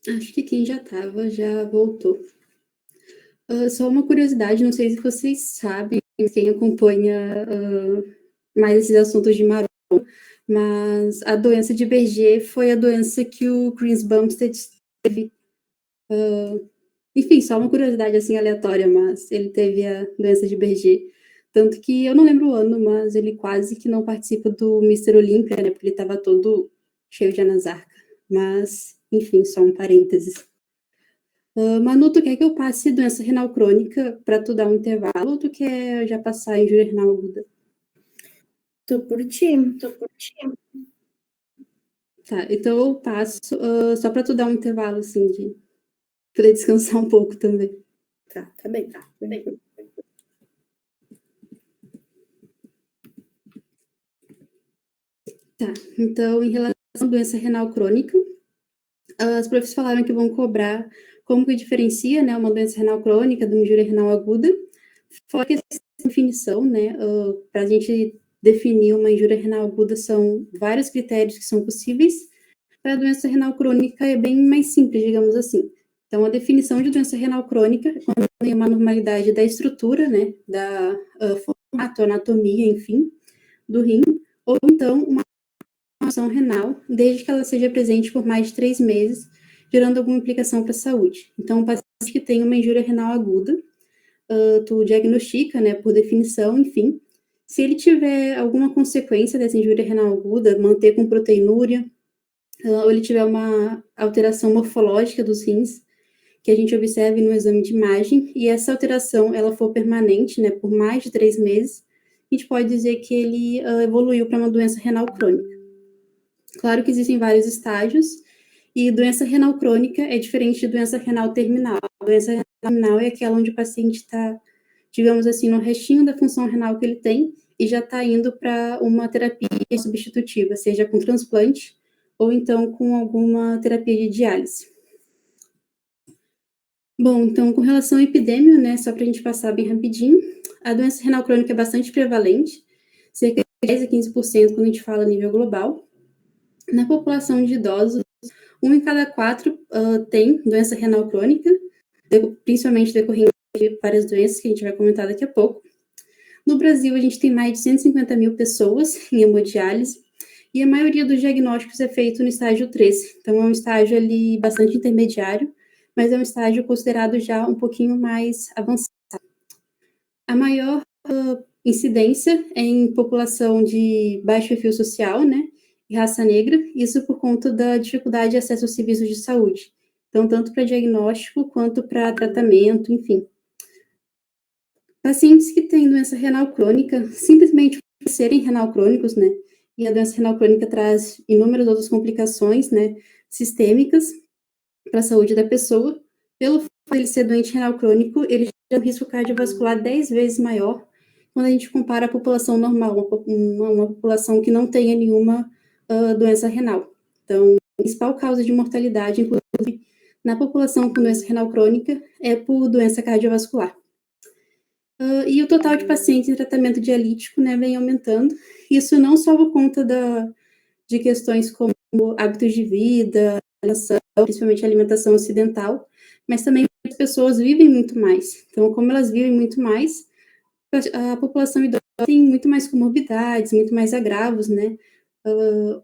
Acho que quem já estava já voltou. Só uma curiosidade, não sei se vocês sabem, quem acompanha mais esses assuntos de marrom, mas a doença de Berger foi a doença que o Chris Bumstead teve. Enfim, só uma curiosidade assim aleatória, mas ele teve a doença de Berger. Tanto que eu não lembro o ano, mas ele quase que não participa do Mr. Olympia, né? Porque ele estava todo cheio de anasarca. Mas, enfim, só um parênteses. Manu, tu quer que eu passe doença renal crônica para tu dar um intervalo ou tu quer já passar injúria renal aguda? Tô por ti. Tá, então eu passo só para tu dar um intervalo, assim, de poder descansar um pouco também. Tá bem. Tá, então em relação à doença renal crônica, as profs falaram que vão cobrar como que diferencia, né, uma doença renal crônica de uma injúria renal aguda, fora que essa definição, né, para a gente definir uma injúria renal aguda são vários critérios que são possíveis. Para a doença renal crônica é bem mais simples, digamos assim. Então, a definição de doença renal crônica é quando tem uma normalidade da estrutura, né, da formato, anatomia, enfim, do rim, ou então uma função renal, desde que ela seja presente por mais de 3 meses, gerando alguma implicação para a saúde. Então, o paciente que tem uma injúria renal aguda, tu diagnostica, né, por definição, enfim. Se ele tiver alguma consequência dessa injúria renal aguda, manter com proteinúria, ou ele tiver uma alteração morfológica dos rins, que a gente observe no exame de imagem, e essa alteração ela for permanente, né, por mais de 3 meses, a gente pode dizer que ele evoluiu para uma doença renal crônica. Claro que existem vários estágios, e doença renal crônica é diferente de doença renal terminal. A doença renal terminal é aquela onde o paciente está, digamos assim, no restinho da função renal que ele tem, e já está indo para uma terapia substitutiva, seja com transplante, ou então com alguma terapia de diálise. Bom, então, com relação à epidemia, né, só para a gente passar bem rapidinho, a doença renal crônica é bastante prevalente, cerca de 10 a 15% quando a gente fala a nível global. Na população de idosos, 1 em cada 4 tem doença renal crônica, principalmente decorrente de várias doenças que a gente vai comentar daqui a pouco. No Brasil, a gente tem mais de 150 mil pessoas em hemodiálise, e a maioria dos diagnósticos é feito no estágio 3, então é um estágio ali bastante intermediário, mas é um estágio considerado já um pouquinho mais avançado. A maior incidência é em população de baixo perfil social, né, e raça negra, isso por conta da dificuldade de acesso aos serviços de saúde. Então, tanto para diagnóstico quanto para tratamento, enfim. Pacientes que têm doença renal crônica, simplesmente por serem renal crônicos, né, e a doença renal crônica traz inúmeras outras complicações, né, sistêmicas para a saúde da pessoa. Pelo fato de ele ser doente renal crônico, ele tem um risco cardiovascular 10 vezes maior quando a gente compara a população normal, uma população que não tenha nenhuma doença renal. Então, a principal causa de mortalidade, inclusive, na população com doença renal crônica, é por doença cardiovascular. E o total de pacientes em tratamento dialítico, né, vem aumentando. Isso não só por conta de questões como hábitos de vida, principalmente alimentação ocidental, mas também as pessoas vivem muito mais. Então, como elas vivem muito mais, a população idosa tem muito mais comorbidades, muito mais agravos, né?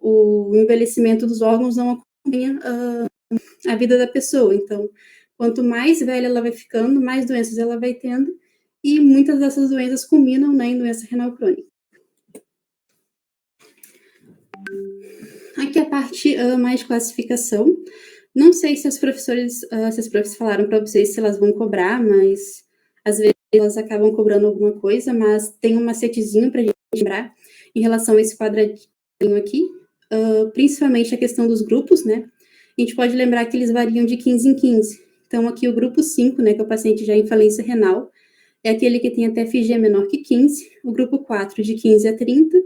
O envelhecimento dos órgãos não acompanha a vida da pessoa. Então, quanto mais velha ela vai ficando, mais doenças ela vai tendo, e muitas dessas doenças culminam, né, em doença renal crônica. Aqui a parte mais de classificação. Não sei se as professores falaram para vocês se elas vão cobrar, mas às vezes elas acabam cobrando alguma coisa, mas tem um macetezinho para a gente lembrar em relação a esse quadradinho aqui, principalmente a questão dos grupos, né? A gente pode lembrar que eles variam de 15 em 15. Então, aqui o grupo 5, né, que é o paciente já em falência renal, é aquele que tem a TFG menor que 15, o grupo 4 de 15 a 30,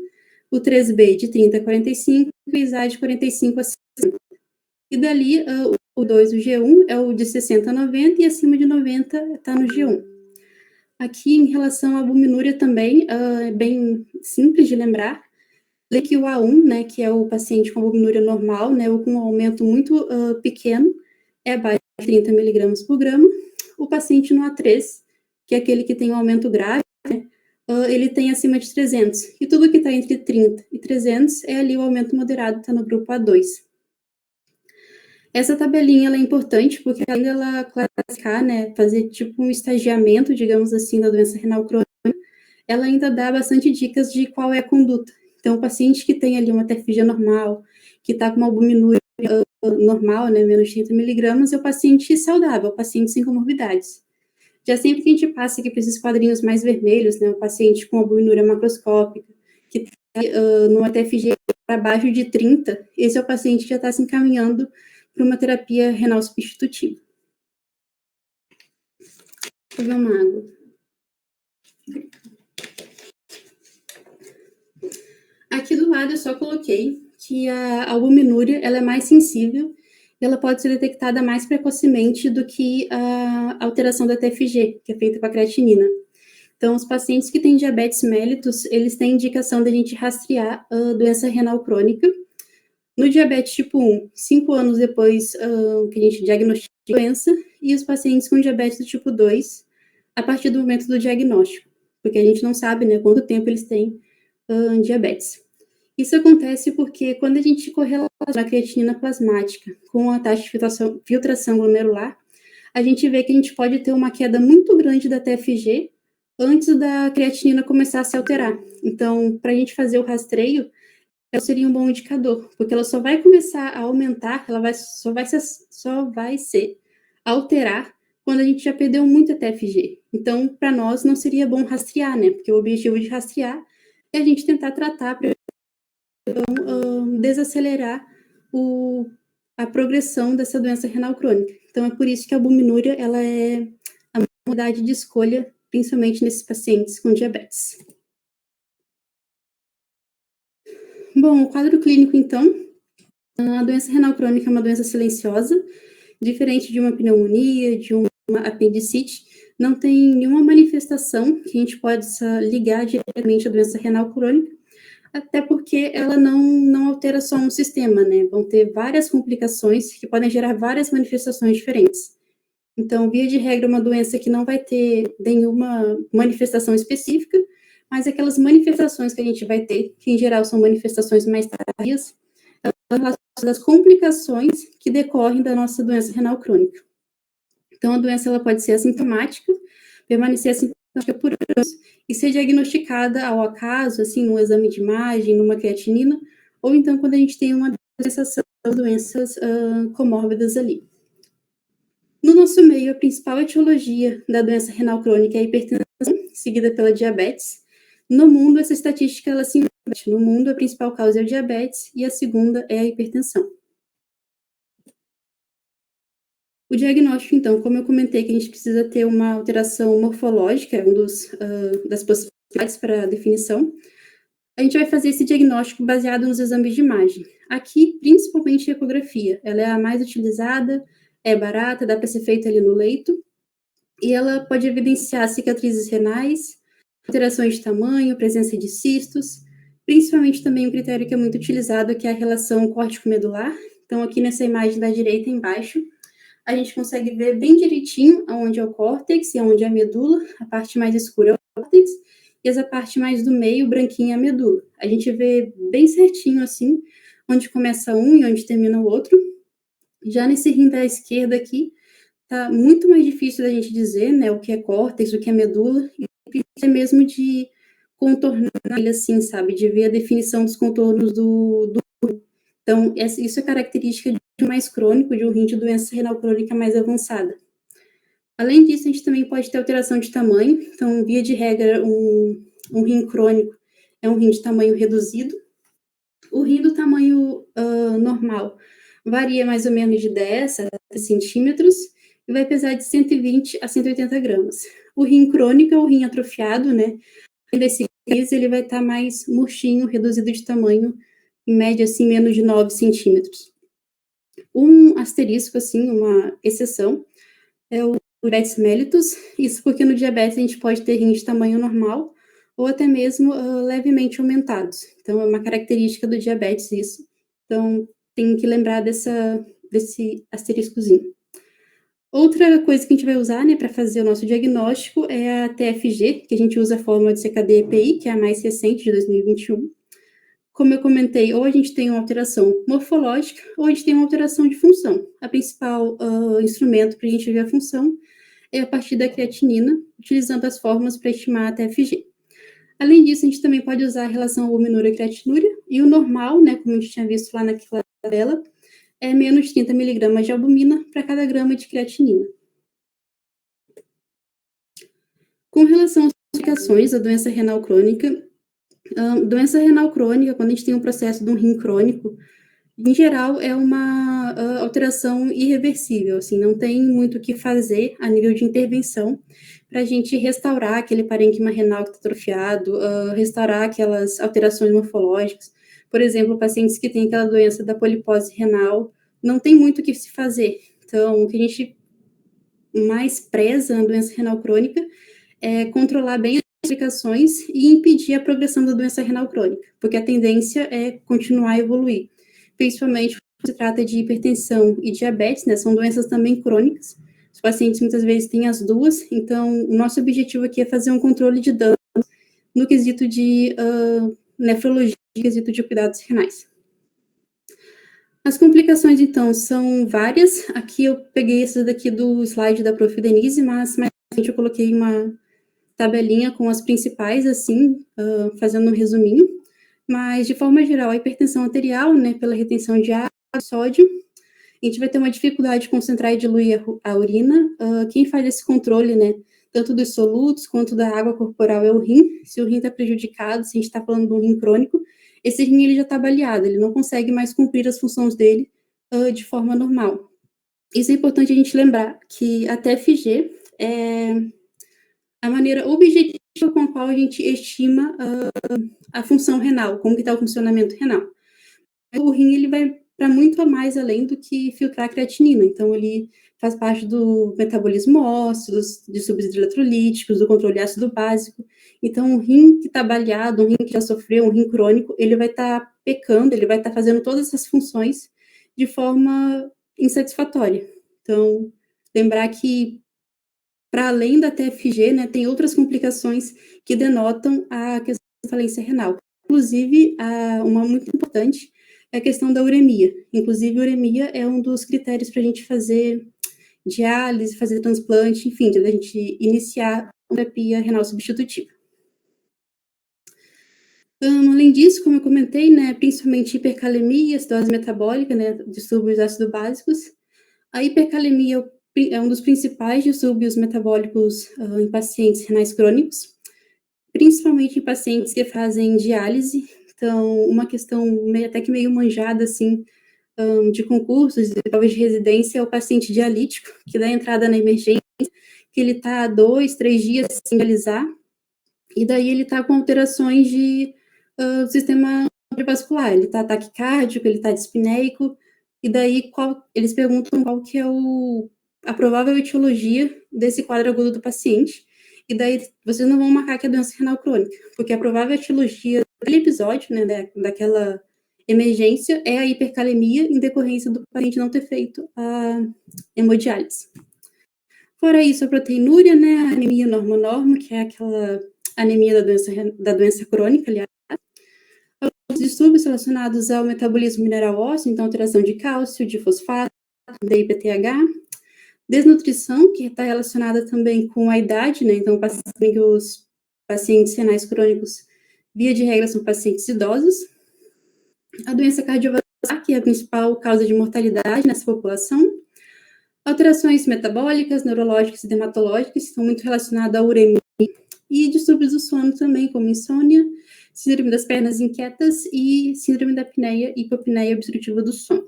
o 3B de 30 a 45 e o ISA de 45 a 60. E dali, o 2, o G1, é o de 60 a 90 e acima de 90 está no G1. Aqui, em relação à albuminúria também, é bem simples de lembrar, que o A1, né, que é o paciente com albuminúria normal, né, ou com um aumento muito pequeno, é abaixo de 30 miligramas por grama. O paciente no A3, que é aquele que tem um aumento grave, né, ele tem acima de 300. E tudo que está entre 30 e 300 é ali o aumento moderado, está no grupo A2. Essa tabelinha ela é importante porque além dela classificar, né, fazer tipo um estagiamento, digamos assim, da doença renal crônica, ela ainda dá bastante dicas de qual é a conduta. Então, o paciente que tem ali uma TFG normal, que está com uma albuminúria normal, né, menos de 30 miligramas, é o paciente saudável, o paciente sem comorbidades. Já sempre que a gente passa aqui para esses quadrinhos mais vermelhos, né, o paciente com albuminúria macroscópica, que está numa TFG para baixo de 30, esse é o paciente que já está se encaminhando para uma terapia renal substitutiva. Vou pegar uma água. Aqui do lado eu só coloquei que a albuminúria ela é mais sensível e ela pode ser detectada mais precocemente do que a alteração da TFG, que é feita com a creatinina. Então, os pacientes que têm diabetes mellitus, eles têm indicação da gente rastrear a doença renal crônica. No diabetes tipo 1, 5 anos depois que a gente diagnostica a doença, e os pacientes com diabetes do tipo 2, a partir do momento do diagnóstico, porque a gente não sabe, né, quanto tempo eles têm diabetes. Isso acontece porque quando a gente correlaciona a creatinina plasmática com a taxa de filtração glomerular, a gente vê que a gente pode ter uma queda muito grande da TFG antes da creatinina começar a se alterar. Então, para a gente fazer o rastreio, ela seria um bom indicador, porque ela só vai começar a aumentar, só vai se alterar quando a gente já perdeu muita TFG. Então, para nós, não seria bom rastrear, né? Porque o objetivo de rastrear é a gente tentar tratar para desacelerar a progressão dessa doença renal crônica. Então, é por isso que a albuminúria ela é a modalidade de escolha, principalmente nesses pacientes com diabetes. Bom, o quadro clínico, então, a doença renal crônica é uma doença silenciosa, diferente de uma pneumonia, de uma apendicite, não tem nenhuma manifestação que a gente possa ligar diretamente à doença renal crônica, até porque ela não altera só um sistema, né? Vão ter várias complicações que podem gerar várias manifestações diferentes. Então, via de regra, uma doença que não vai ter nenhuma manifestação específica, mas aquelas manifestações que a gente vai ter, que em geral são manifestações mais tardias, das complicações que decorrem da nossa doença renal crônica. Então, a doença ela pode ser assintomática, permanecer assintomática por anos e ser diagnosticada ao acaso, assim, num exame de imagem, numa creatinina, ou então quando a gente tem uma manifestação das doenças comórbidas ali. No nosso meio, a principal etiologia da doença renal crônica é a hipertensão, seguida pela diabetes. No mundo, essa estatística ela se inverte. No mundo, a principal causa é o diabetes e a segunda é a hipertensão. O diagnóstico, então, como eu comentei que a gente precisa ter uma alteração morfológica, é das possibilidades para a definição, a gente vai fazer esse diagnóstico baseado nos exames de imagem. Aqui, principalmente a ecografia, ela é a mais utilizada, é barata, dá para ser feita ali no leito, e ela pode evidenciar cicatrizes renais, alterações de tamanho, presença de cistos, principalmente também um critério que é muito utilizado, que é a relação córtico-medular. Então, aqui nessa imagem da direita embaixo, a gente consegue ver bem direitinho onde é o córtex e onde é a medula, a parte mais escura é o córtex, e essa parte mais do meio, branquinha, é a medula. A gente vê bem certinho, assim, onde começa um e onde termina o outro. Já nesse rim da esquerda aqui, tá muito mais difícil da gente dizer, né, o que é córtex, o que é medula, e é mesmo de contornar ele assim, sabe, de ver a definição dos contornos do Então, isso é característica de um mais crônico, de um rim de doença renal crônica mais avançada. Além disso, a gente também pode ter alteração de tamanho. Então, via de regra, um rim crônico é um rim de tamanho reduzido. O rim do tamanho normal varia mais ou menos de 10 a 30 centímetros e vai pesar de 120 a 180 gramas. O rim crônico é o rim atrofiado, né? Desse case, ele vai estar mais murchinho, reduzido de tamanho, em média, assim, menos de 9 centímetros. Um asterisco, assim, uma exceção, é o diabetes mellitus, isso porque no diabetes a gente pode ter rins de tamanho normal ou até mesmo levemente aumentados. Então, é uma característica do diabetes isso. Então, tem que lembrar desse asteriscozinho. Outra coisa que a gente vai usar, né, para fazer o nosso diagnóstico é a TFG, que a gente usa a fórmula de CKD-EPI, que é a mais recente, de 2021. Como eu comentei, ou a gente tem uma alteração morfológica, ou a gente tem uma alteração de função. A principal instrumento para a gente ver a função é a partir da creatinina, utilizando as fórmulas para estimar a TFG. Além disso, a gente também pode usar a relação albuminúria e creatinúria, e o normal, né, como a gente tinha visto lá naquela tabela, é menos de 30 miligramas de albumina para cada grama de creatinina. Com relação às complicações da doença renal crônica, quando a gente tem um processo de um rim crônico, em geral, é uma alteração irreversível, assim, não tem muito o que fazer a nível de intervenção para a gente restaurar aquele parênquima renal que está atrofiado, restaurar aquelas alterações morfológicas. Por exemplo, pacientes que têm aquela doença da polipose renal, não tem muito o que se fazer. Então, o que a gente mais preza na doença renal crônica é controlar bem as complicações e impedir a progressão da doença renal crônica, porque a tendência é continuar a evoluir, principalmente quando se trata de hipertensão e diabetes, né, são doenças também crônicas, os pacientes muitas vezes têm as duas, então o nosso objetivo aqui é fazer um controle de danos no quesito de nefrologia, no quesito de cuidados renais. As complicações, então, são várias. Aqui eu peguei essas daqui do slide da Prof. Denise, mas mais eu coloquei uma tabelinha com as principais, assim, fazendo um resuminho. Mas, de forma geral, a hipertensão arterial, né, pela retenção de água, sódio, a gente vai ter uma dificuldade de concentrar e diluir a urina. Quem faz esse controle, né, tanto dos solutos quanto da água corporal é o rim. Se o rim está prejudicado, se a gente está falando de um rim crônico, esse rim ele já está baleado, ele não consegue mais cumprir as funções dele de forma normal. Isso é importante a gente lembrar, que a TFG é a maneira objetiva com a qual a gente estima a função renal, como que está o funcionamento renal. O rim ele vai para muito mais além do que filtrar a creatinina, então ele faz parte do metabolismo ósseo, dos distúrbios eletrolíticos, do controle ácido básico. Então, um rim que está baleado, um rim que já sofreu, um rim crônico, ele vai estar pecando, ele vai estar fazendo todas essas funções de forma insatisfatória. Então, lembrar que, para além da TFG, né, tem outras complicações que denotam a questão da falência renal. Inclusive, uma muito importante é a questão da uremia. Inclusive, a uremia é um dos critérios para a gente fazer diálise, fazer transplante, enfim, da gente iniciar uma terapia renal substitutiva. Além disso, como eu comentei, né, principalmente hipercalemia, acidose metabólica, né, distúrbios ácido básicos. A hipercalemia é um dos principais distúrbios metabólicos em pacientes renais crônicos, principalmente em pacientes que fazem diálise. Então, uma questão até que meio manjada, assim, de concursos e talvez de residência é o paciente dialítico, que dá entrada na emergência, que ele está 2, 3 dias sem dialisar, e daí ele está com alterações do sistema cardiovascular, ele está taquicárdico, ele está dispneico, e daí eles perguntam qual que é a provável etiologia desse quadro agudo do paciente, e daí vocês não vão marcar que é doença renal crônica, porque a provável etiologia daquele episódio, né, daquela emergência, é a hipercalemia em decorrência do paciente não ter feito a hemodiálise. Fora isso, a proteinúria, né, a anemia normonormo, que é aquela anemia da doença crônica, aliás. Os distúrbios relacionados ao metabolismo mineral ósseo, então alteração de cálcio, de fosfato, DIPTH. Desnutrição, que está relacionada também com a idade, né, então os pacientes renais crônicos, via de regra, são pacientes idosos. A doença cardiovascular, que é a principal causa de mortalidade nessa população. Alterações metabólicas, neurológicas e dermatológicas estão muito relacionadas à uremia e distúrbios do sono também, como insônia, síndrome das pernas inquietas e síndrome da apneia e hipopneia obstrutiva do sono.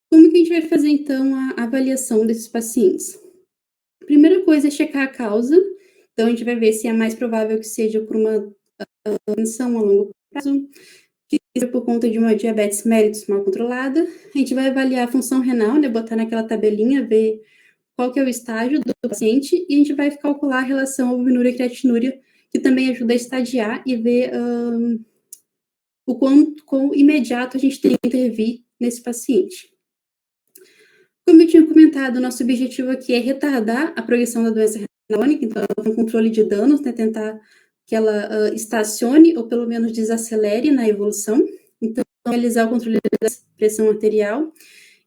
Como que a gente vai fazer, então, a avaliação desses pacientes? A primeira coisa é checar a causa. Então, a gente vai ver se é mais provável que seja por uma tensão a longo prazo, que seja por conta de uma diabetes mellitus mal controlada. A gente vai avaliar a função renal, né, botar naquela tabelinha, ver qual que é o estágio do paciente, e a gente vai calcular a relação albuminúria e creatinúria, que também ajuda a estadiar e ver o quão imediato a gente tem que intervir nesse paciente. Como eu tinha comentado, nosso objetivo aqui é retardar a progressão da doença renal crônica, então, com controle de danos, né, tentar que ela estacione ou pelo menos desacelere na evolução. Então, realizar o controle da pressão arterial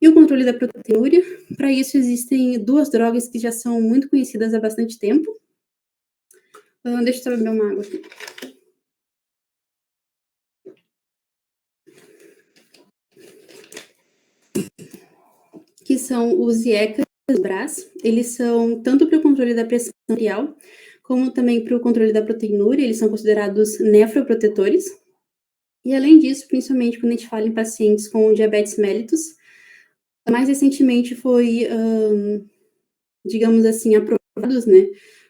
e o controle da proteinúria. Para isso, existem duas drogas que já são muito conhecidas há bastante tempo. Deixa eu beber uma água aqui. Que são os IECA e os BRAS. Eles são tanto para o controle da pressão arterial, como também para o controle da proteinúria. Eles são considerados nefroprotetores. E, além disso, principalmente quando a gente fala em pacientes com diabetes mellitus, mais recentemente foi, digamos assim, aprovados, né,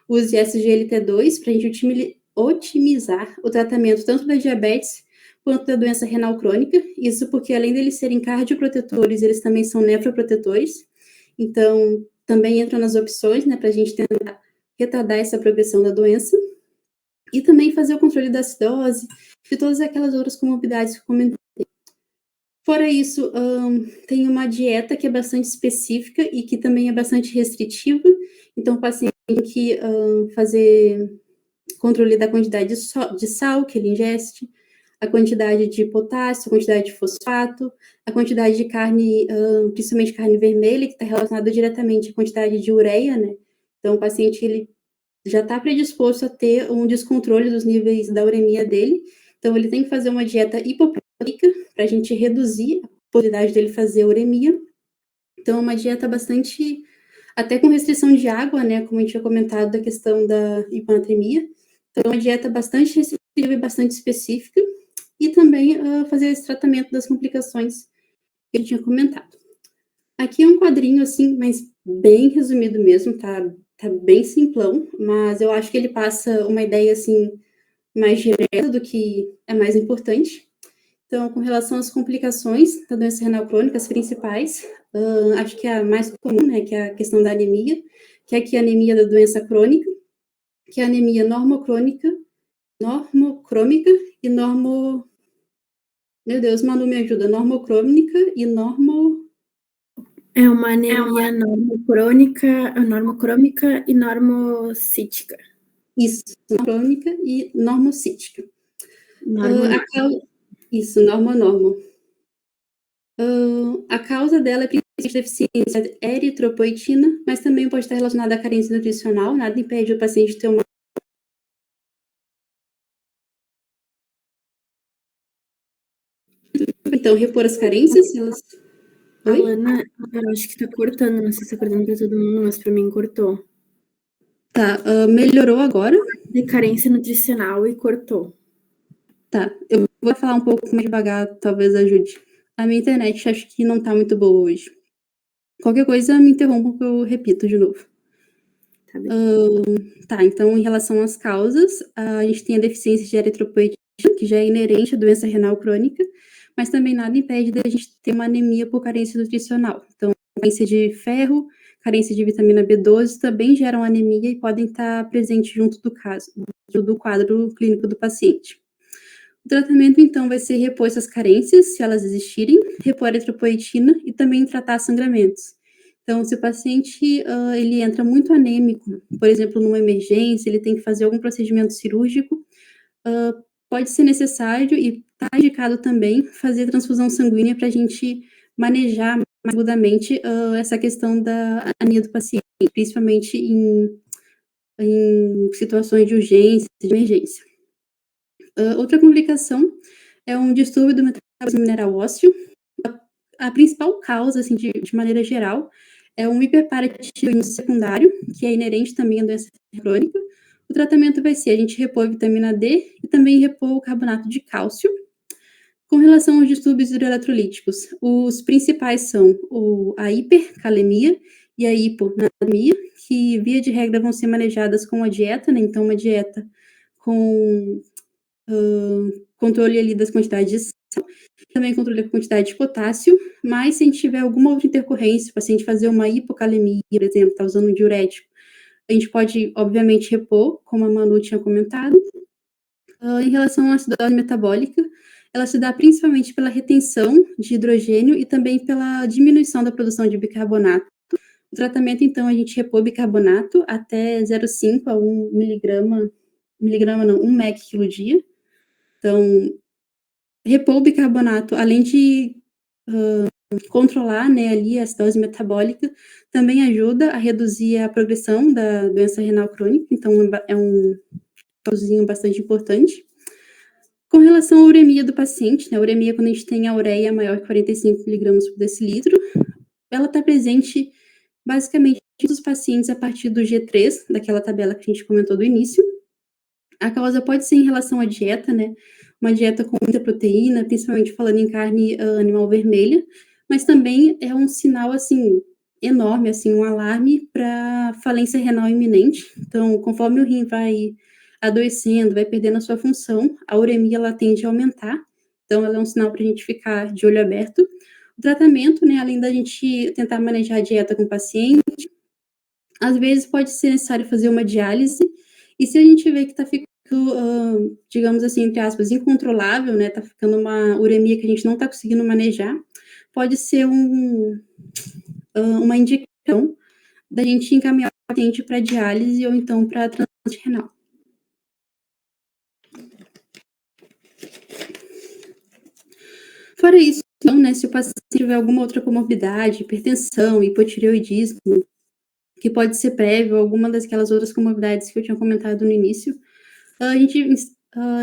os SGLT2 para a gente otimizar o tratamento tanto da diabetes quanto da doença renal crônica. Isso porque, além deles serem cardioprotetores, eles também são nefroprotetores. Então, também entram nas opções, né, para a gente tentar retardar essa progressão da doença. E também fazer o controle da acidose e todas aquelas outras comorbidades que eu comentei. Fora isso, tem uma dieta que é bastante específica e que também é bastante restritiva. Então, o paciente tem que fazer controle da quantidade de sal que ele ingeste, a quantidade de potássio, a quantidade de fosfato, a quantidade de carne, principalmente carne vermelha, que está relacionada diretamente à quantidade de ureia, né? Então, o paciente ele já está predisposto a ter um descontrole dos níveis da uremia dele. Então, ele tem que fazer uma dieta hipoproteica para a gente reduzir a possibilidade dele fazer uremia. Então, é uma dieta bastante, até com restrição de água, né, como a gente tinha comentado da questão da hiponatremia. Então, é uma dieta bastante restritiva e bastante específica. E também fazer esse tratamento das complicações que a gente tinha comentado. Aqui é um quadrinho, assim, mas bem resumido mesmo, tá bem simplão, mas eu acho que ele passa uma ideia, assim, mais direta do que é mais importante. Então, com relação às complicações da doença renal crônica, as principais, acho que é a mais comum, né, que é a questão da anemia, que é aqui a anemia da doença crônica, que é a anemia normocrômica e Meu Deus, Manu, me ajuda. Normocrômica e É uma anemia normocrômica e normocítica. Isso, crônica e normocítica. Isso, normo. A causa dela é principalmente deficiência de eritropoetina, mas também pode estar relacionada à carência nutricional. Nada impede o paciente de ter uma. Então, repor as carências, elas. Oi? Alana, eu acho que tá cortando, não sei se tá cortando pra todo mundo, mas pra mim cortou. Tá, melhorou agora? De carência nutricional e cortou. Tá, eu vou falar um pouco mais devagar, talvez ajude. A minha internet acho que não tá muito boa hoje. Qualquer coisa me interrompa que eu repito de novo. Tá bem. Tá, então em relação às causas, a gente tem a deficiência de eritropoetina, que já é inerente à doença renal crônica, mas também nada impede da gente ter uma anemia por carência nutricional. Então, carência de ferro, carência de vitamina B12 também geram anemia e podem estar presentes junto do quadro clínico do paciente. O tratamento, então, vai ser repor essas carências, se elas existirem, repor a eritropoetina e também tratar sangramentos. Então, se o paciente ele entra muito anêmico, por exemplo, numa emergência, ele tem que fazer algum procedimento cirúrgico, pode ser necessário e está indicado também fazer transfusão sanguínea para a gente manejar mais agudamente essa questão da anemia do paciente, principalmente em situações de urgência, de emergência. Outra complicação é um distúrbio do metabolismo mineral ósseo. a principal causa, assim, de maneira geral, é um hiperparatitismo secundário, que é inerente também à doença crônica. O tratamento vai ser a gente repor a vitamina D e também repor o carbonato de cálcio. Com relação aos distúrbios hidroeletrolíticos, os principais são a hipercalemia e a hiponatremia, que via de regra vão ser manejadas com a dieta, né? Então, uma dieta com controle ali das quantidades de sal, também controle da quantidade de potássio, mas se a gente tiver alguma outra intercorrência, o paciente fazer uma hipocalemia, por exemplo, está usando um diurético, a gente pode, obviamente, repor, como a Manu tinha comentado. Em relação à acidose metabólica, ela se dá principalmente pela retenção de hidrogênio e também pela diminuição da produção de bicarbonato. O tratamento, então, a gente repor bicarbonato até 0,5 a 1 miligrama não, 1 mEq quilo dia. Então, repor o bicarbonato, além de controlar, né, ali a acidose metabólica, também ajuda a reduzir a progressão da doença renal crônica, então é um causinho bastante importante. Com relação à uremia do paciente, né, a uremia quando a gente tem a ureia maior que 45 miligramas por decilitro, ela está presente basicamente em todos os pacientes a partir do G3, daquela tabela que a gente comentou do início. A causa pode ser em relação à dieta, né, uma dieta com muita proteína, principalmente falando em carne animal vermelha, mas também é um sinal, assim, enorme, assim, um alarme para falência renal iminente. Então, conforme o rim vai adoecendo, vai perdendo a sua função, a uremia, ela tende a aumentar, então ela é um sinal para a gente ficar de olho aberto. O tratamento, né, além da gente tentar manejar a dieta com o paciente, às vezes pode ser necessário fazer uma diálise, e se a gente vê que está ficando, digamos assim, entre aspas, incontrolável, né, está ficando uma uremia que a gente não está conseguindo manejar, pode ser uma indicação da gente encaminhar o paciente para diálise ou então para transplante renal. Fora isso, então, né, se o paciente tiver alguma outra comorbidade, hipertensão, hipotireoidismo, que pode ser prévio a alguma daquelas outras comorbidades que eu tinha comentado no início, a gente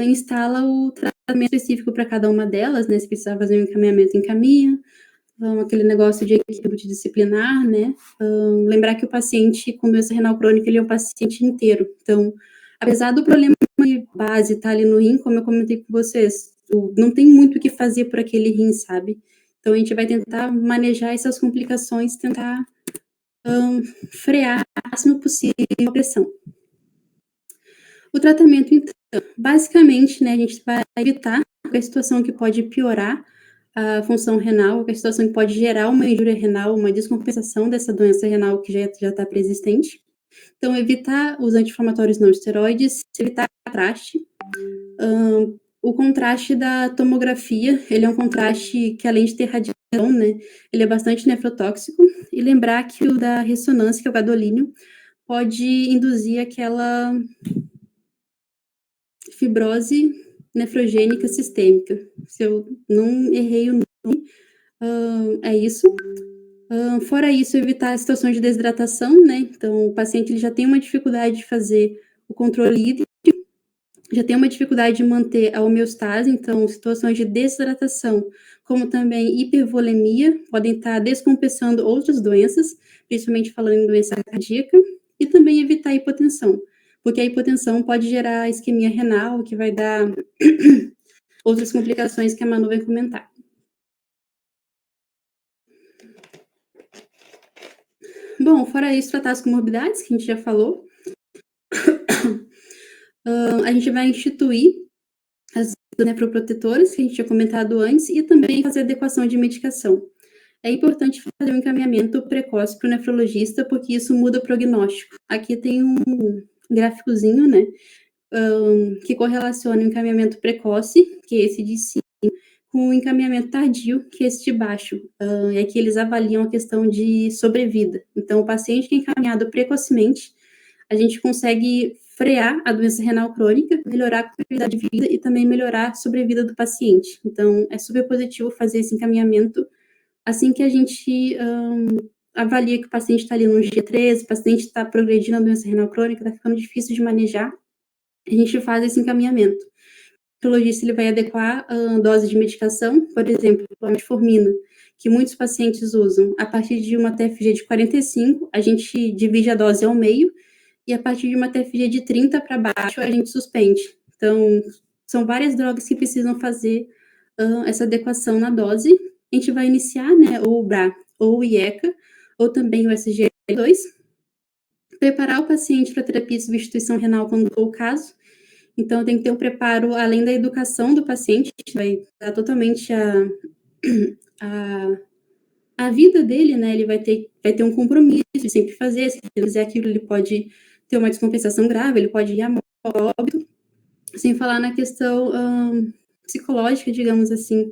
instala o tratamento específico para cada uma delas, né, se precisar fazer um encaminhamento, encaminha, aquele negócio de equipe multidisciplinar, né, lembrar que o paciente com doença renal crônica, ele é um paciente inteiro, então, apesar do problema de base estar ali no rim, como eu comentei com vocês, não tem muito o que fazer por aquele rim, sabe? Então, a gente vai tentar manejar essas complicações, tentar frear o máximo possível a pressão. O tratamento, então, basicamente, né, a gente vai evitar qualquer situação que pode piorar a função renal, qualquer situação que pode gerar uma injúria renal, uma descompensação dessa doença renal que já está preexistente. Então, evitar os anti-inflamatórios não esteroides, evitar contraste. O contraste da tomografia, ele é um contraste que, além de ter radiação, né, ele é bastante nefrotóxico. E lembrar que o da ressonância, que é o gadolínio, pode induzir aquela fibrose nefrogênica sistêmica. Se eu não errei o nome, é isso. Fora isso, evitar situações de desidratação, né? Então, o paciente ele já tem uma dificuldade de fazer o controle hídrico, já tem uma dificuldade de manter a homeostase, então, situações de desidratação, como também hipervolemia, podem estar descompensando outras doenças, principalmente falando em doença cardíaca, e também evitar a hipotensão, porque a hipotensão pode gerar isquemia renal, que vai dar outras complicações que a Manu vai comentar. Bom, fora isso, tratar as comorbidades, que a gente já falou. A gente vai instituir as nefroprotetoras, que a gente tinha comentado antes, e também fazer adequação de medicação. É importante fazer um encaminhamento precoce para o nefrologista, porque isso muda o prognóstico. Aqui tem um gráficozinho, né, que correlaciona o encaminhamento precoce, que é esse de cima, com o encaminhamento tardio, que é esse de baixo. É que eles avaliam a questão de sobrevida. Então, o paciente que é encaminhado precocemente, a gente consegue frear a doença renal crônica, melhorar a qualidade de vida e também melhorar a sobrevida do paciente. Então, é super positivo fazer esse encaminhamento assim que a gente avalia que o paciente está ali no G3, o paciente está progredindo a doença renal crônica, está ficando difícil de manejar, a gente faz esse encaminhamento. O nefrologista ele vai adequar a dose de medicação, por exemplo, a metformina, que muitos pacientes usam. A partir de uma TFG de 45, a gente divide a dose ao meio, e a partir de uma TFG de 30 para baixo, a gente suspende. Então, são várias drogas que precisam fazer essa adequação na dose. A gente vai iniciar, né, ou o BRA, ou o IECA, ou também o SGLT2, preparar o paciente para terapia de substituição renal quando for o caso. Então, tem que ter um preparo, além da educação do paciente, que vai dar totalmente a vida dele, né? Ele vai ter um compromisso de sempre fazer. Se ele fizer aquilo, ele pode ter uma descompensação grave, ele pode ir a óbito. Sem falar na questão psicológica, digamos assim.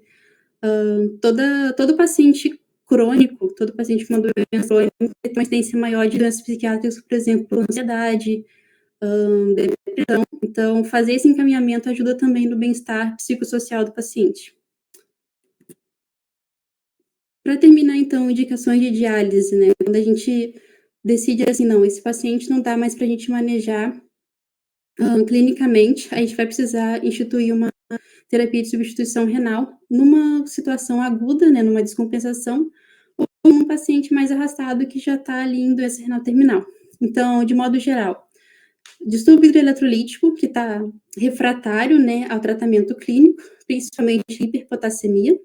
Todo paciente crônico, todo paciente com uma doença crônica tem uma tendência maior de doenças psiquiátricas, por exemplo, ansiedade, depressão. Então, fazer esse encaminhamento ajuda também no bem-estar psicossocial do paciente. Para terminar, então, indicações de diálise, né? Quando a gente decide assim, não, esse paciente não dá mais para a gente manejar clinicamente, a gente vai precisar instituir uma terapia de substituição renal numa situação aguda, né, numa descompensação, ou num paciente mais arrastado que já está ali em doença renal terminal. Então, de modo geral, distúrbio hidroeletrolítico, que está refratário, né, ao tratamento clínico, principalmente hiperpotassemia.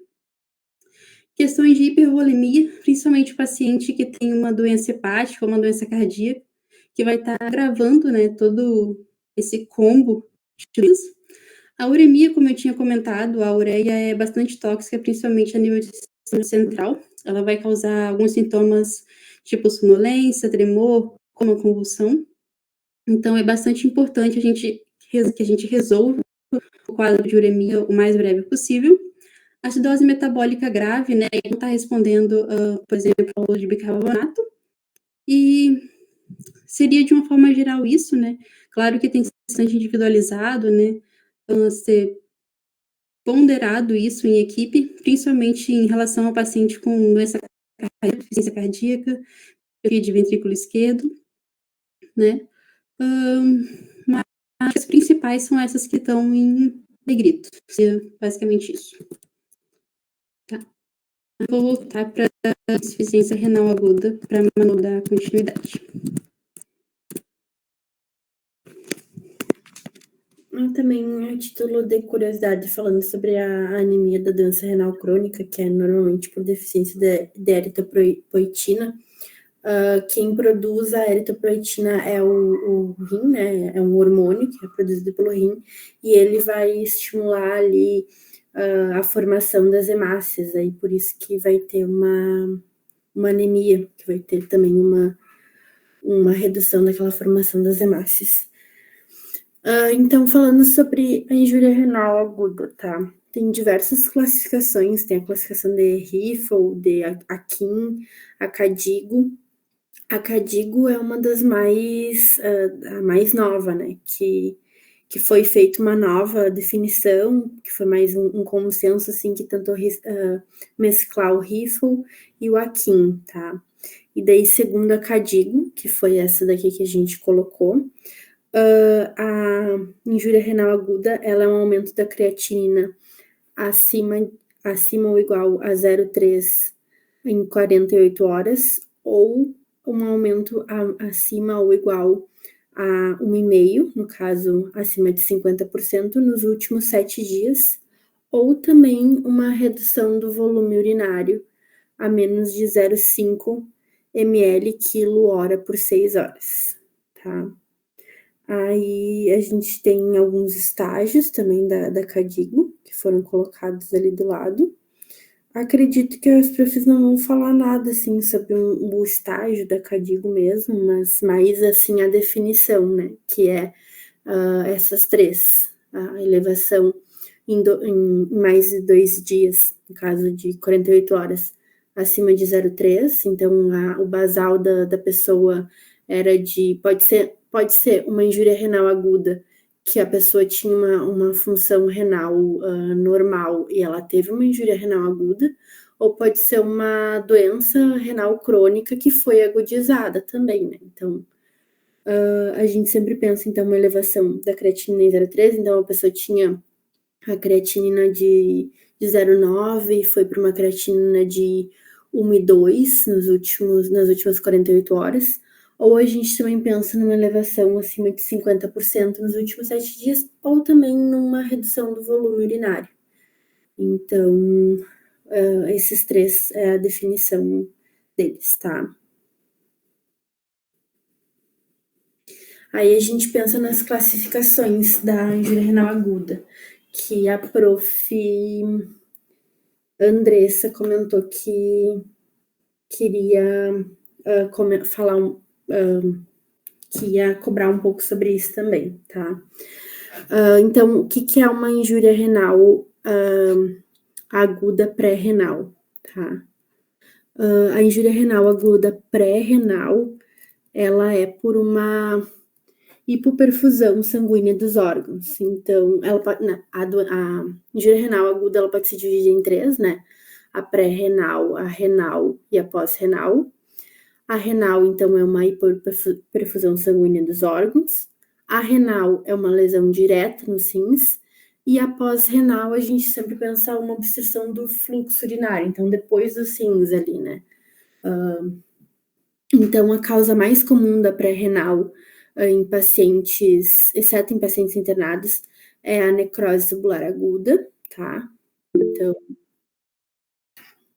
Questões de hipervolemia, principalmente o paciente que tem uma doença hepática ou uma doença cardíaca, que vai estar agravando, né, todo esse combo de doenças. A uremia, como eu tinha comentado, a ureia é bastante tóxica, principalmente a nível de sistema central. Ela vai causar alguns sintomas tipo sonolência, tremor, como a convulsão. Então, é bastante importante que a gente resolva o quadro de uremia o mais breve possível. Acidose metabólica grave, né, não está respondendo, por exemplo, ao uso de bicarbonato. E seria, de uma forma geral, isso, né? Claro que tem que ser bastante individualizado, né? Ser ponderado isso em equipe, principalmente em relação ao paciente com doença cardíaca, insuficiência cardíaca, de ventrículo esquerdo, né? Mas as principais são essas que estão em negrito. Basicamente isso. Tá. Eu vou voltar para a insuficiência renal aguda para Manu dar continuidade. Também, a título de curiosidade, falando sobre a anemia da doença renal crônica, que é normalmente por deficiência de eritropoetina. Quem produz a eritropoetina é o rim, né? É um hormônio que é produzido pelo rim, e ele vai estimular ali a formação das hemácias, aí por isso que vai ter uma anemia, que vai ter também uma redução daquela formação das hemácias. Então, falando sobre a injúria renal aguda, tá? Tem diversas classificações, tem a classificação de Riffel, de Akin, a CADIGO. A CADIGO é uma das a mais nova, né? Que foi feita uma nova definição, que foi mais um consenso, assim, que tentou mesclar o Riffel e o Akin, tá? E daí, segundo a CADIGO, que foi essa daqui que a gente colocou, a injúria renal aguda, ela é um aumento da creatinina acima ou igual a 0,3 em 48 horas, ou um aumento acima ou igual a 1,5, no caso, acima de 50% nos últimos 7 dias, ou também uma redução do volume urinário a menos de 0,5 ml quilo hora por 6 horas, tá? Aí a gente tem alguns estágios também da CADIGO, que foram colocados ali do lado. Acredito que as profs não vão falar nada, assim, sobre o estágio da CADIGO mesmo, mas mais, assim, a definição, né, que é essas três. A elevação em mais de 2 dias, no caso de 48 horas, acima de 0,3, então o basal da pessoa era pode ser uma injúria renal aguda, que a pessoa tinha uma função renal normal e ela teve uma injúria renal aguda, ou pode ser uma doença renal crônica que foi agudizada também, né? Então, a gente sempre pensa, então, uma elevação da creatinina em 0,3, então a pessoa tinha a creatinina de 0,9 foi para uma creatinina de 1,2 nas últimas 48 horas, ou a gente também pensa numa elevação acima de 50% nos últimos 7 dias, ou também numa redução do volume urinário. Então, esses três é a definição deles, tá? Aí a gente pensa nas classificações da injúria renal aguda, que a prof. Andressa comentou que queria falar que ia cobrar um pouco sobre isso também, tá? Então, o que é uma injúria renal aguda pré-renal, tá? A injúria renal aguda pré-renal, ela é por uma hipoperfusão sanguínea dos órgãos. Então, a injúria renal aguda ela pode ser dividida em três, né? A pré-renal, a renal e a pós-renal. A renal, então, é uma hiperperfusão sanguínea dos órgãos. A renal é uma lesão direta nos rins. E a pós-renal, a gente sempre pensa uma obstrução do fluxo urinário. Então, depois dos rins ali, né? Então, a causa mais comum da pré-renal em pacientes, exceto em pacientes internados, é a necrose tubular aguda, tá? Então,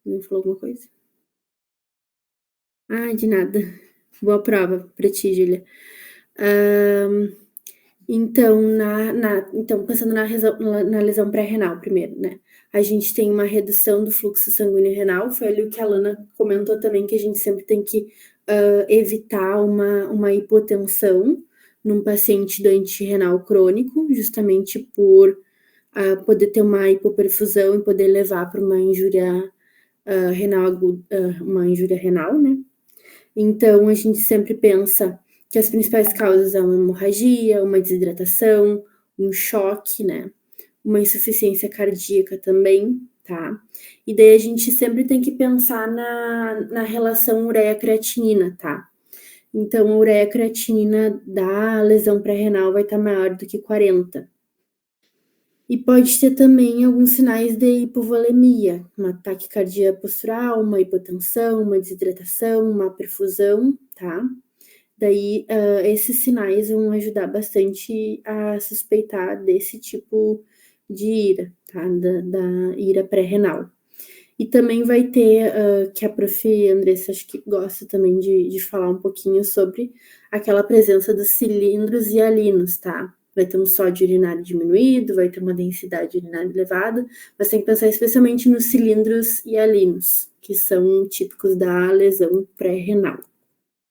me falou alguma coisa? Ah, de nada. Boa prova pra ti, Júlia. Então, pensando na lesão pré-renal primeiro, né? A gente tem uma redução do fluxo sanguíneo renal, foi ali o que a Lana comentou também, que a gente sempre tem que evitar uma hipotensão num paciente doente renal crônico, justamente por poder ter uma hipoperfusão e poder levar para uma injúria renal aguda, uma injúria renal, né? Então, a gente sempre pensa que as principais causas são uma hemorragia, uma desidratação, um choque, né? Uma insuficiência cardíaca também, tá? E daí a gente sempre tem que pensar na relação ureia-creatinina, tá? Então, a ureia-creatinina da lesão pré-renal vai estar maior do que 40. E pode ter também alguns sinais de hipovolemia, uma taquicardia postural, uma hipotensão, uma desidratação, uma perfusão, tá? Daí, esses sinais vão ajudar bastante a suspeitar desse tipo de ira, tá? Da ira pré-renal. E também vai ter, que a prof. Andressa acho que gosta também de falar um pouquinho sobre aquela presença dos cilindros e hialinos, tá? Vai ter um sódio urinário diminuído, vai ter uma densidade urinária elevada, mas tem que pensar especialmente nos cilindros e hialinos, que são típicos da lesão pré-renal,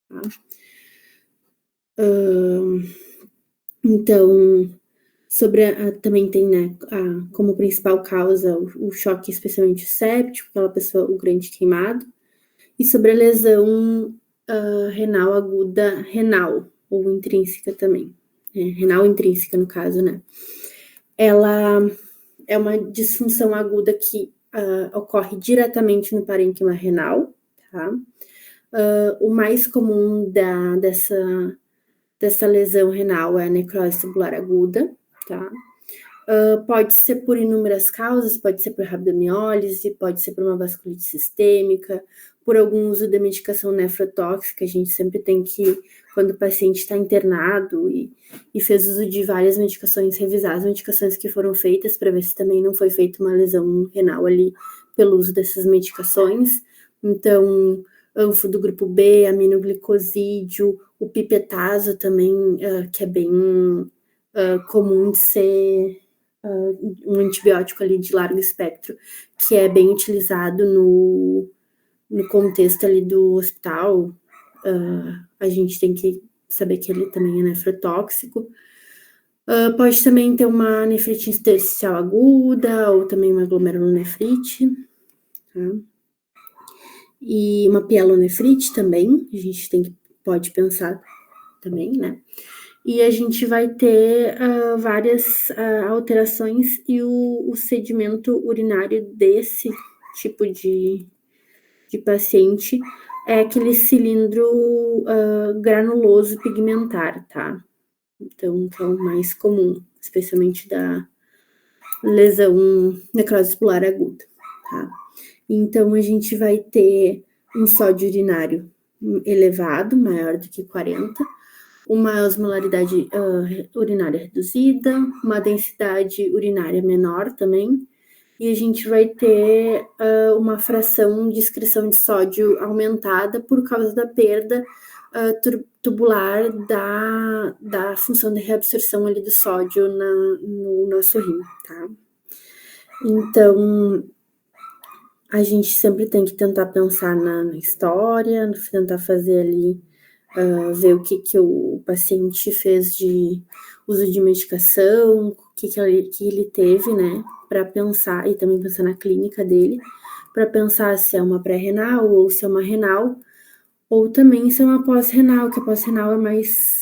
tá? Então, também tem, né, como principal causa o choque, especialmente séptico, aquela pessoa, o grande queimado, e sobre a lesão renal aguda renal, ou intrínseca também, renal intrínseca no caso, né. Ela é uma disfunção aguda que ocorre diretamente no parênquima renal, tá. O mais comum dessa lesão renal é a necrose tubular aguda, tá? Pode ser por inúmeras causas, pode ser por rabdomiólise, pode ser por uma vasculite sistêmica, por algum uso de medicação nefrotóxica. A gente sempre tem que, quando o paciente está internado e fez uso de várias medicações, revisar as medicações que foram feitas para ver se também não foi feita uma lesão renal ali pelo uso dessas medicações. Então, anfo do grupo B, aminoglicosídeo, o pipetazo também, que é bem comum de ser um antibiótico ali de largo espectro, que é bem utilizado no contexto ali do hospital. A gente tem que saber que ele também é nefrotóxico. Pode também ter uma nefrite intersticial aguda, ou também uma glomerulonefrite, tá? E uma pielonefrite também, a gente pode pensar também, né? E a gente vai ter várias alterações e o sedimento urinário desse tipo de paciente é aquele cilindro granuloso pigmentar, tá? Então, que é o mais comum, especialmente lesão necrose tubular aguda, tá? Então, a gente vai ter um sódio urinário elevado, maior do que 40, uma osmolaridade urinária reduzida, uma densidade urinária menor também, e a gente vai ter uma fração de excreção de sódio aumentada por causa da perda tubular da função de reabsorção ali do sódio no nosso rim, tá? Então, a gente sempre tem que tentar pensar na história, tentar fazer ali, ver o que o paciente fez de uso de medicação, o que ele teve, né, para pensar, e também pensar na clínica dele, para pensar se é uma pré-renal ou se é uma renal, ou também se é uma pós-renal, que a pós-renal é mais,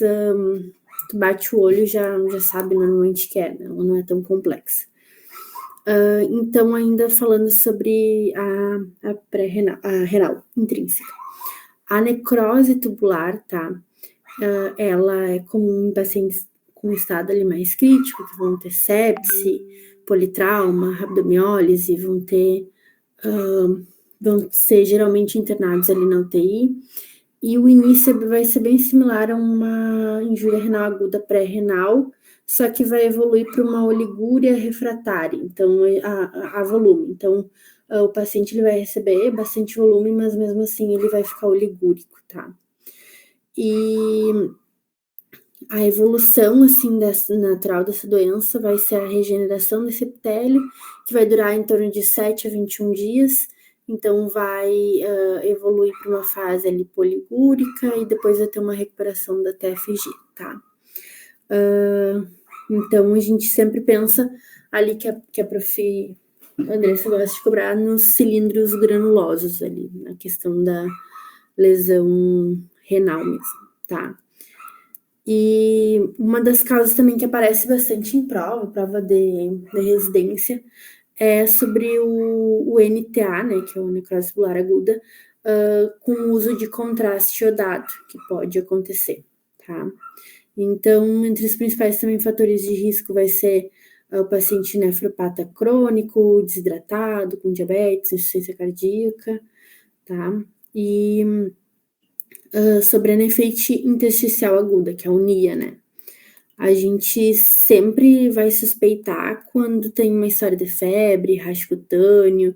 tu bate o olho e já sabe normalmente que é, né? Ela não é tão complexa. Então, ainda falando sobre a pré-renal, a renal intrínseca. A necrose tubular, tá? Ela é comum em pacientes com estado ali mais crítico, que vão ter sepse, politrauma, rabdomiólise, vão ser geralmente internados ali na UTI. E o início vai ser bem similar a uma injúria renal aguda pré-renal, só que vai evoluir para uma oligúria refratária, então, a volume. Então, o paciente ele vai receber bastante volume, mas mesmo assim ele vai ficar oligúrico, tá? E a evolução, assim, natural dessa doença vai ser a regeneração desse epitélio, que vai durar em torno de 7 a 21 dias, então vai evoluir para uma fase ali poligúrica e depois vai ter uma recuperação da TFG, tá? Então, a gente sempre pensa ali que a prof. Andressa gosta de cobrar nos cilindros granulosos ali, na questão da lesão renal mesmo, tá? E uma das causas também que aparece bastante em prova de residência, é sobre o NTA, né, que é o necrose tubular aguda, com o uso de contraste iodado, que pode acontecer, tá? Então, entre os principais também fatores de risco vai ser o paciente nefropata crônico, desidratado, com diabetes, insuficiência cardíaca, tá? E sobre a nefrite intersticial aguda, que é a UNIA, né? A gente sempre vai suspeitar quando tem uma história de febre, rasgo cutâneo,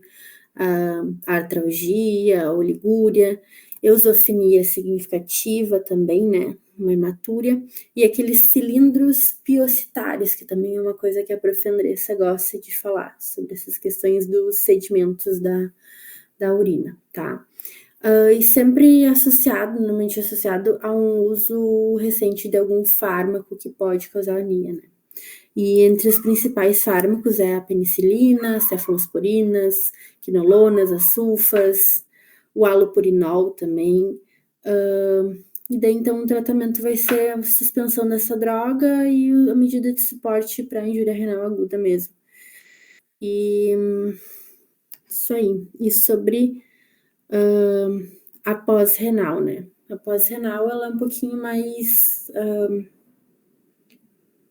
artralgia, oligúria, eosinofilia significativa também, né? Uma hematúria, e aqueles cilindros piocitários, que também é uma coisa que a prof. Andressa gosta de falar, sobre essas questões dos sedimentos da urina, tá? E sempre normalmente associado a um uso recente de algum fármaco que pode causar anemia, né? E entre os principais fármacos é a penicilina, cefalosporinas, quinolonas, as sulfas, o halopurinol também. E daí, então, o tratamento vai ser a suspensão dessa droga e a medida de suporte para injúria renal aguda mesmo. E isso aí. E sobre a pós-renal, né? A pós-renal, ela é um pouquinho mais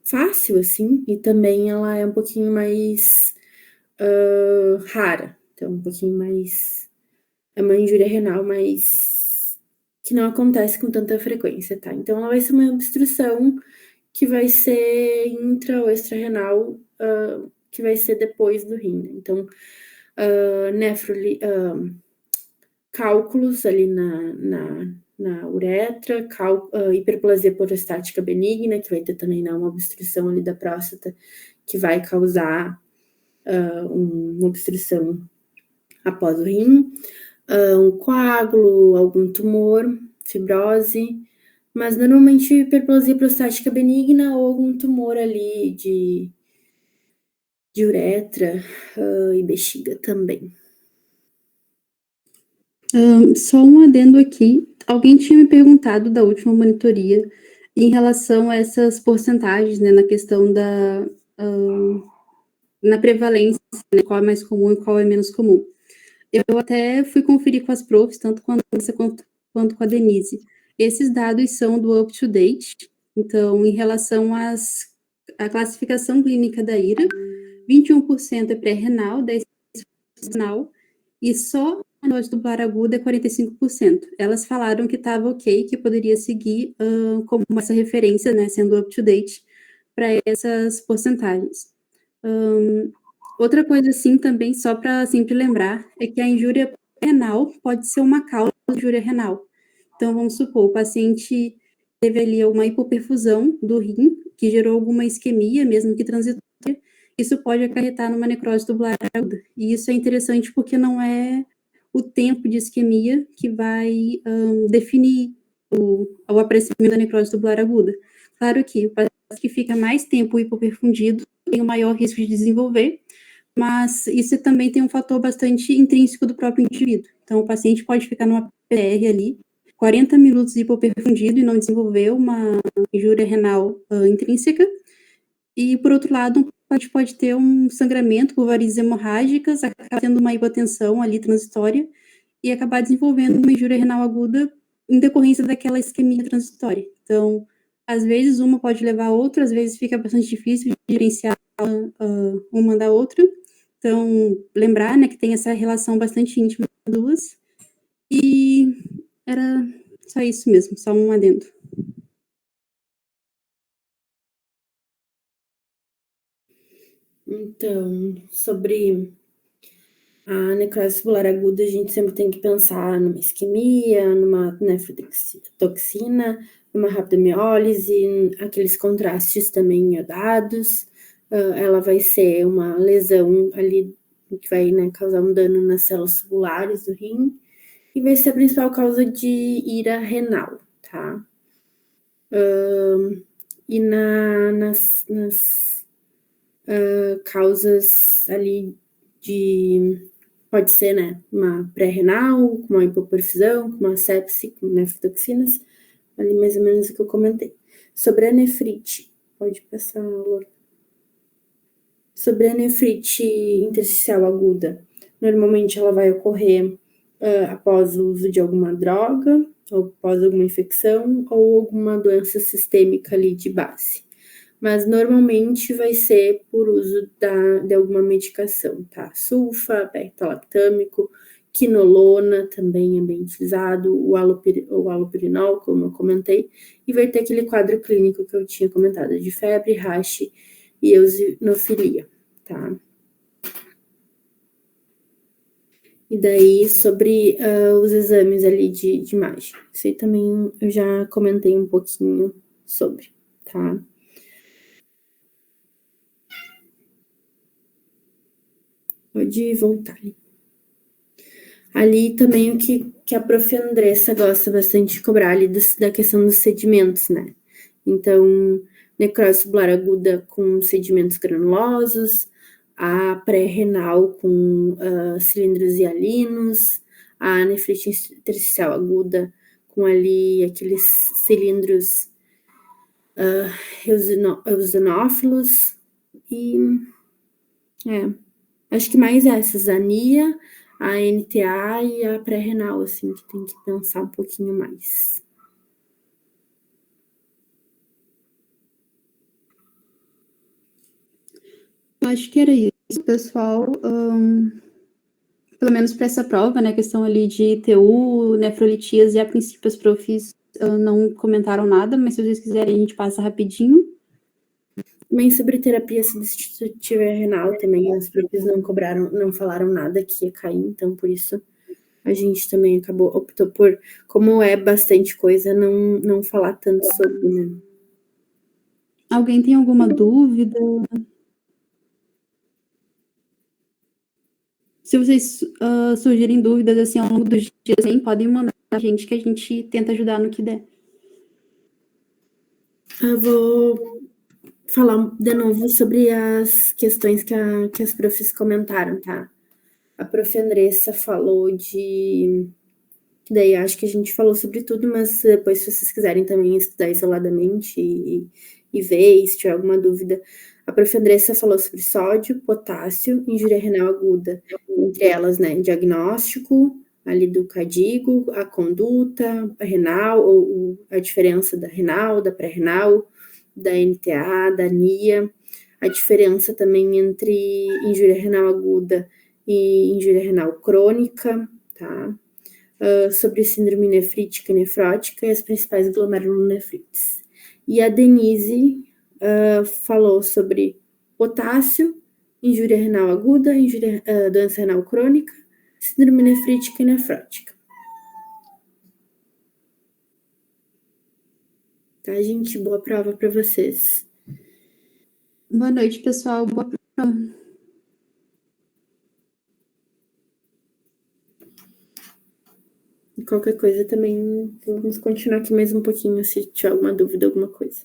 fácil, assim, e também ela é um pouquinho mais rara. Então, um pouquinho mais... É uma injúria renal mais... que não acontece com tanta frequência, tá? Então, ela vai ser uma obstrução que vai ser intra ou extra-renal, que vai ser depois do rim, né? Então, cálculos ali na uretra, hiperplasia prostática benigna, que vai ter também, né, uma obstrução ali da próstata, que vai causar uma obstrução após o rim, um coágulo, algum tumor, fibrose, mas normalmente hiperplasia prostática benigna ou algum tumor ali de uretra e bexiga também. Só um adendo aqui. Alguém tinha me perguntado da última monitoria em relação a essas porcentagens, né, na questão na prevalência, né, qual é mais comum e qual é menos comum. Eu até fui conferir com as profs, tanto com a Andressa quanto com a Denise. Esses dados são do up-to-date. Então, em relação à classificação clínica da IRA, 21% é pré-renal, 10% é renal, e só a neurose tubular aguda é 45%. Elas falaram que estava ok, que poderia seguir como essa referência, né, sendo up-to-date, para essas porcentagens. Outra coisa, assim, também, só para sempre lembrar, é que a injúria renal pode ser uma causa de injúria renal. Então, vamos supor, o paciente teve ali uma hipoperfusão do rim, que gerou alguma isquemia, mesmo que transitória, isso pode acarretar numa necrose tubular aguda. E isso é interessante porque não é o tempo de isquemia que vai definir o aparecimento da necrose tubular aguda. Claro que o paciente que fica mais tempo hipoperfundido tem o maior risco de desenvolver, mas isso também tem um fator bastante intrínseco do próprio indivíduo. Então, o paciente pode ficar numa PR ali, 40 minutos hipoperfundido e não desenvolver uma injúria renal intrínseca. E, por outro lado, a gente pode ter um sangramento por varizes hemorrágicas, acabar tendo uma hipotensão ali transitória e acabar desenvolvendo uma injúria renal aguda em decorrência daquela isquemia transitória. Então, às vezes uma pode levar a outra, às vezes fica bastante difícil de diferenciar uma da outra. Então, lembrar, né, que tem essa relação bastante íntima das duas. E era só isso mesmo, só um adendo. Então, sobre a necrose tubular aguda, a gente sempre tem que pensar numa isquemia, numa nefrotoxina, numa rabdomiólise, aqueles contrastes também iodados. Ela vai ser uma lesão ali que vai, né, causar um dano nas células tubulares do rim e vai ser a principal causa de ira renal, tá? E nas causas ali de... Pode ser, né, uma pré-renal, com uma hipoperfusão, com uma sepse, com nefrotoxinas, ali mais ou menos o que eu comentei. Sobre a nefrite, pode passar, Laura. Sobre a nefrite intersticial aguda, normalmente ela vai ocorrer após o uso de alguma droga, ou após alguma infecção, ou alguma doença sistêmica ali de base. Mas normalmente vai ser por uso de alguma medicação, tá? Sulfa, beta-lactâmico, quinolona também é bem utilizado, o haloperidol, como eu comentei, e vai ter aquele quadro clínico que eu tinha comentado, de febre, rash e eosinofilia, tá? E daí, sobre os exames ali de imagem. Isso aí também eu já comentei um pouquinho sobre, tá? Pode voltar. Ali também o que a prof. Andressa gosta bastante de cobrar ali da questão dos sedimentos, né? Então, necrose tubular aguda com sedimentos granulosos, a pré-renal com cilindros hialinos, a nefrite intersticial aguda com ali aqueles cilindros eosinófilos e acho que mais essas, a NIA, a NTA e a pré-renal, assim, que tem que pensar um pouquinho mais. Eu acho que era isso, pessoal. Pelo menos para essa prova, né, questão ali de ITU, nefrolitíase, e a princípio os profs não comentaram nada, mas se vocês quiserem a gente passa rapidinho. Também sobre terapia substitutiva renal, também os profs não falaram nada que ia cair, então por isso a gente também optou por, como é bastante coisa, não falar tanto sobre, né? Alguém tem alguma dúvida? Se vocês surgirem dúvidas assim ao longo dos dias, hein, podem mandar a gente que a gente tenta ajudar no que der. Eu vou falar de novo sobre as questões que as profs comentaram, tá? A prof. Andressa falou daí acho que a gente falou sobre tudo, mas depois se vocês quiserem também estudar isoladamente e ver, se tiver alguma dúvida, a prof. Andressa falou sobre sódio, potássio, injúria renal aguda, entre elas, né, diagnóstico, ali do CADIGO, a conduta, a renal, ou a diferença da renal, da pré-renal, da NTA, da NIA, a diferença também entre injúria renal aguda e injúria renal crônica, tá? Sobre síndrome nefrítica e nefrótica e as principais glomerulonefrites. E a Denise falou sobre potássio, injúria renal aguda, doença renal crônica, síndrome nefrítica e nefrótica. Tá, gente? Boa prova para vocês. Boa noite, pessoal. Boa prova. E qualquer coisa também, vamos continuar aqui mais um pouquinho se tiver alguma dúvida, alguma coisa.